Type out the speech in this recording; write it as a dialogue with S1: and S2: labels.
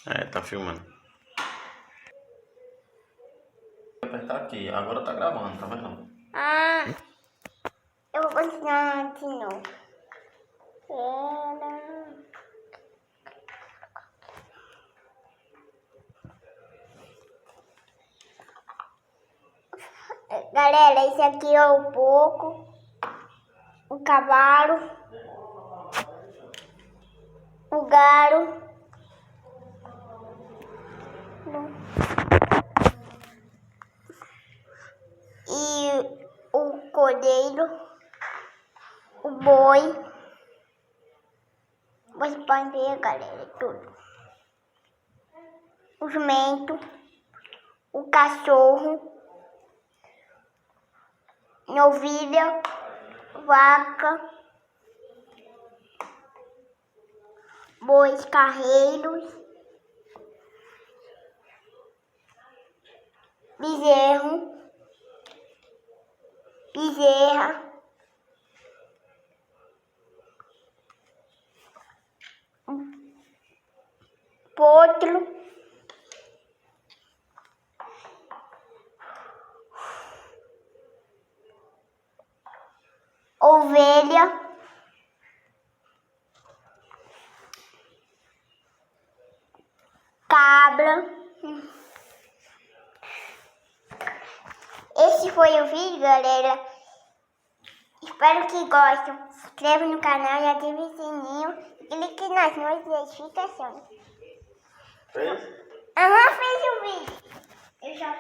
S1: É, tá filmando. Vou apertar aqui, agora tá gravando, tá vendo?
S2: Ah, eu vou continuar de novo. Galera, esse aqui é o porco, o cavalo, o galo, e o cordeiro, o boi. Vocês podem ver, galera, tudo. O jumento, o cachorro, novilha, vaca, bois carreiros, bezerro, bezerra, potro, ovelha, cabra. Esse foi o vídeo, galera. Espero que gostem. Se inscreva no canal e ative o sininho. E clique nas notificações.
S1: Fez?
S2: Fez o vídeo. Eu já